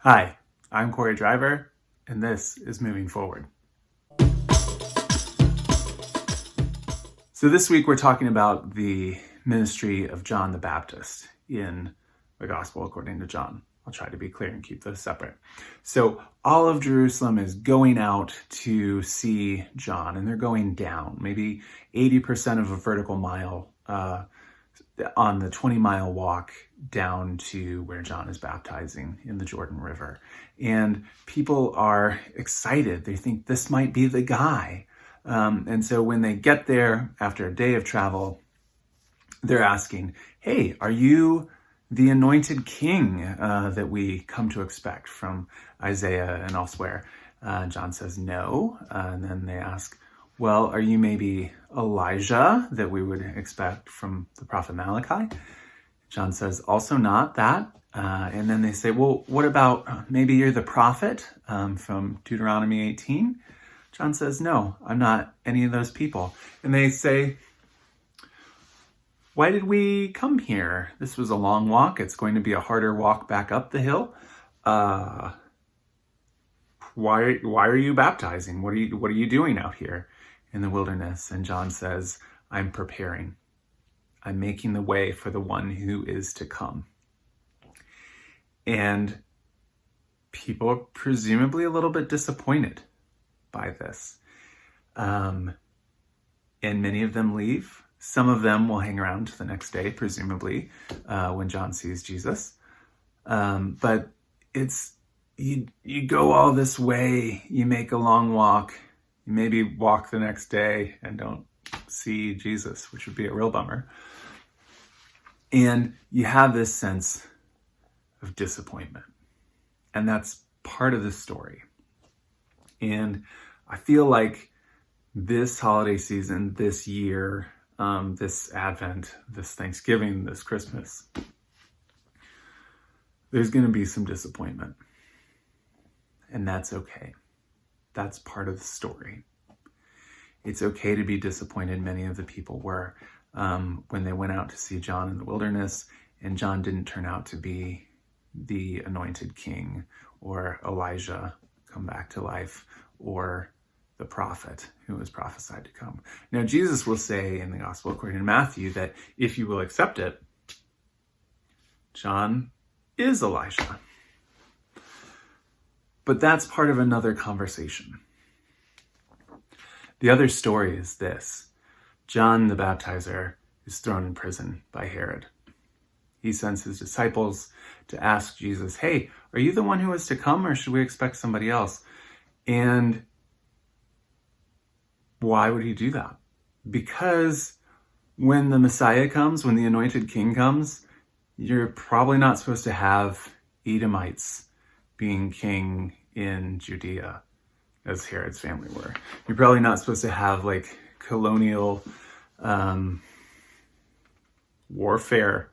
Hi, I'm Corey Driver, and this is Moving Forward. So this week we're talking about the ministry of John the Baptist in the Gospel according to John. I'll try to be clear and keep those separate. So all of Jerusalem is going out to see John, and they're going down, maybe 80% of a vertical mile on the 20-mile walk down to where John is baptizing in the Jordan River. And people are excited. They think this might be the guy. And so when they get there after a day of travel, they're asking, hey, are you the anointed king that we come to expect from Isaiah and elsewhere? John says no. And then they ask, well, are you maybe Elijah that we would expect from the prophet Malachi? John says, also not that. And then they say, well, what about maybe you're the prophet from Deuteronomy 18? John says, no, I'm not any of those people. And they say, why did we come here? This was a long walk. It's going to be a harder walk back up the hill. Why are you baptizing? What are you doing out here in the wilderness? And John says, I'm preparing. I'm making the way for the one who is to come. And people are presumably a little bit disappointed by this. And many of them leave. Some of them will hang around the next day, presumably, when John sees Jesus. But it's, you go all this way, you make a long walk, you maybe walk the next day and don't see Jesus, which would be a real bummer. And you have this sense of disappointment. And that's part of the story. And I feel like this holiday season, this year, this Advent, this Thanksgiving, this Christmas, there's going to be some disappointment. And that's okay. That's part of the story. It's okay to be disappointed. Many of the people were when they went out to see John in the wilderness, and John didn't turn out to be the anointed king or Elijah come back to life or the prophet who was prophesied to come. Now, Jesus will say in the Gospel according to Matthew that if you will accept it, John is Elijah. But that's part of another conversation. The other story is this. John the Baptizer is thrown in prison by Herod. He sends his disciples to ask Jesus, hey, are you the one who is to come, or should we expect somebody else? And why would he do that? Because when the Messiah comes, when the anointed king comes, you're probably not supposed to have Edomites being king in Judea, as Herod's family were. You're probably not supposed to have like colonial warfare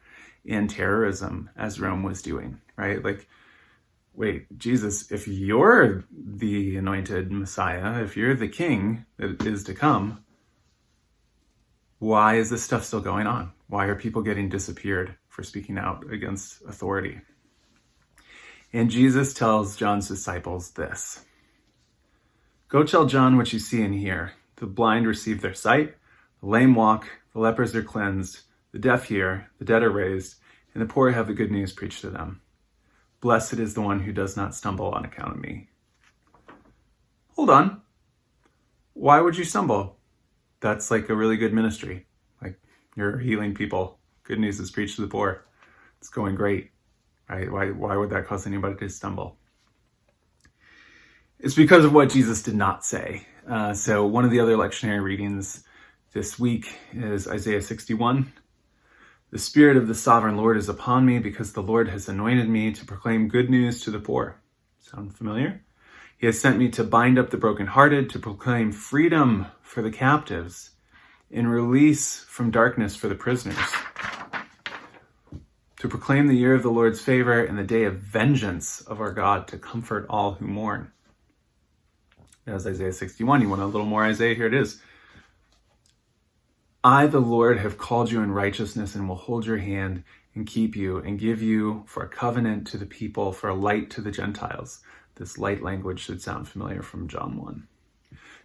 and terrorism as Rome was doing, right? Like, wait, Jesus, if you're the anointed Messiah, if you're the king that is to come, why is this stuff still going on? Why are people getting disappeared for speaking out against authority? And Jesus tells John's disciples this. Go tell John what you see and hear. The blind receive their sight, the lame walk, the lepers are cleansed, the deaf hear, the dead are raised, and the poor have the good news preached to them. Blessed is the one who does not stumble on account of me. Hold on. Why would you stumble? That's like a really good ministry. Like, you're healing people. Good news is preached to the poor. It's going great, right? Why would that cause anybody to stumble? It's because of what Jesus did not say. So one of the other lectionary readings this week is Isaiah 61. The Spirit of the Sovereign Lord is upon me because the Lord has anointed me to proclaim good news to the poor. Sound familiar? He has sent me to bind up the brokenhearted, to proclaim freedom for the captives, and release from darkness for the prisoners, to proclaim the year of the Lord's favor and the day of vengeance of our God, to comfort all who mourn. That was Isaiah 61. You want a little more Isaiah? Here it is. I, the Lord, have called you in righteousness and will hold your hand and keep you and give you for a covenant to the people, for a light to the Gentiles. This light language should sound familiar from John 1.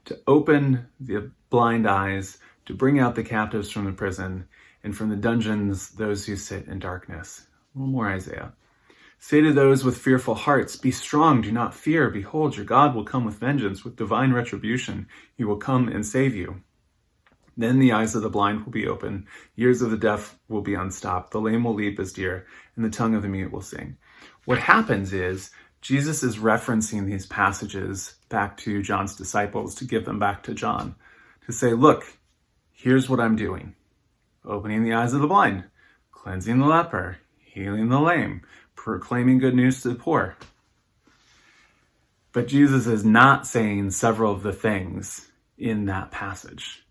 To open the blind eyes, to bring out the captives from the prison, and from the dungeons those who sit in darkness. A little more Isaiah. Say to those with fearful hearts, be strong, do not fear. Behold, your God will come with vengeance, with divine retribution. He will come and save you. Then the eyes of the blind will be open, ears of the deaf will be unstopped, the lame will leap as deer, and the tongue of the mute will sing. What happens is Jesus is referencing these passages back to John's disciples to give them back to John, to say, look, here's what I'm doing. Opening the eyes of the blind, cleansing the leper, healing the lame, proclaiming good news to the poor. But Jesus is not saying several of the things in that passage.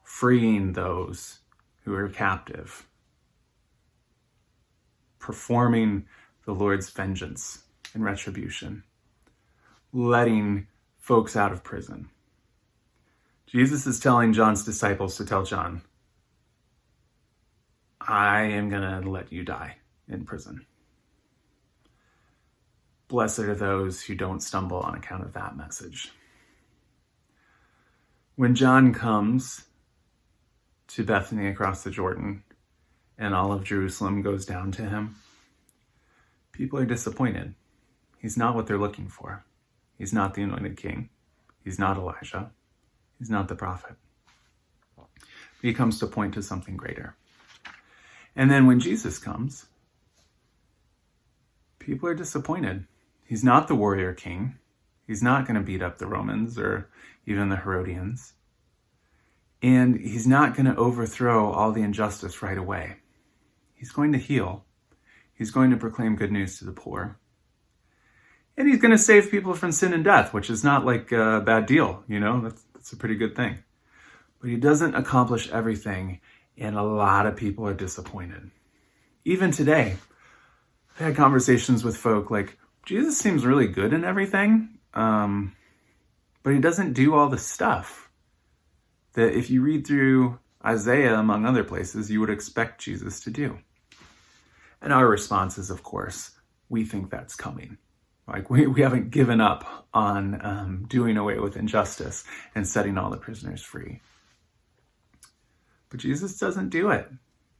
Freeing those who are captive. Performing the Lord's vengeance and retribution. Letting folks out of prison. Jesus is telling John's disciples to tell John, I am going to let you die in prison. Blessed are those who don't stumble on account of that message. When John comes to Bethany across the Jordan and all of Jerusalem goes down to him, people are disappointed. He's not what they're looking for. He's not the anointed king. He's not Elijah. He's not the prophet. He comes to point to something greater. And then when Jesus comes, people are disappointed. He's not the warrior king. He's not going to beat up the Romans or even the Herodians. And he's not going to overthrow all the injustice right away. He's going to heal. He's going to proclaim good news to the poor. And he's going to save people from sin and death, which is not like a bad deal, you know? That's a pretty good thing. But he doesn't accomplish everything, and a lot of people are disappointed. Even today, I had conversations with folk like, Jesus seems really good in everything, but he doesn't do all the stuff that if you read through Isaiah, among other places, you would expect Jesus to do. And our response is, of course, we think that's coming. Like we haven't given up on doing away with injustice and setting all the prisoners free. But Jesus doesn't do it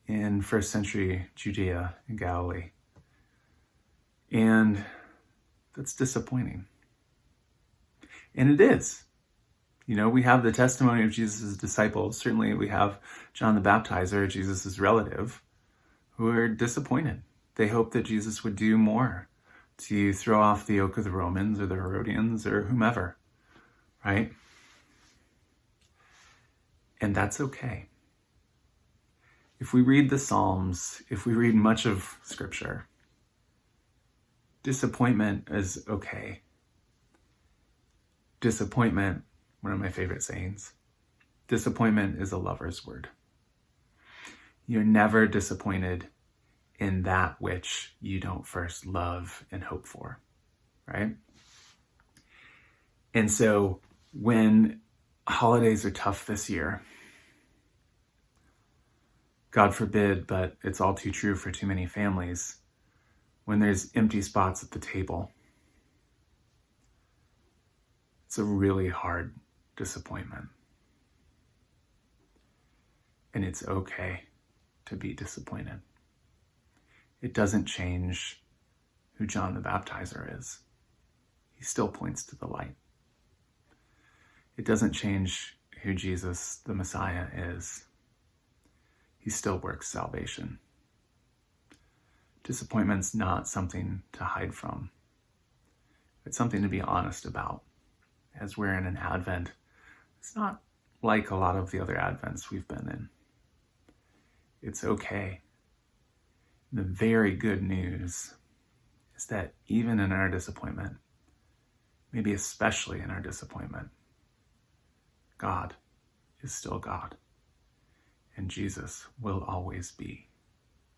in first century Judea and Galilee. And that's disappointing. And it is. You know, we have the testimony of Jesus' disciples. Certainly we have John the Baptizer, Jesus' relative, who are disappointed. They hope that Jesus would do more to throw off the yoke of the Romans or the Herodians or whomever, right? And that's okay. If we read the Psalms, if we read much of Scripture, disappointment is okay. Disappointment, one of my favorite sayings, disappointment is a lover's word. You're never disappointed in that which you don't first love and hope for, right? And so when holidays are tough this year, God forbid, but it's all too true for too many families, when there's empty spots at the table, it's a really hard disappointment. And it's okay to be disappointed. It doesn't change who John the Baptizer is. He still points to the light. It doesn't change who Jesus the Messiah is. He still works salvation. Disappointment's not something to hide from. It's something to be honest about. As we're in an Advent, it's not like a lot of the other Advents we've been in. It's okay. The very good news is that even in our disappointment, maybe especially in our disappointment, God is still God. And Jesus will always be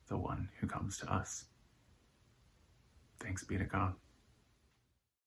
the one who comes to us. Thanks be to God.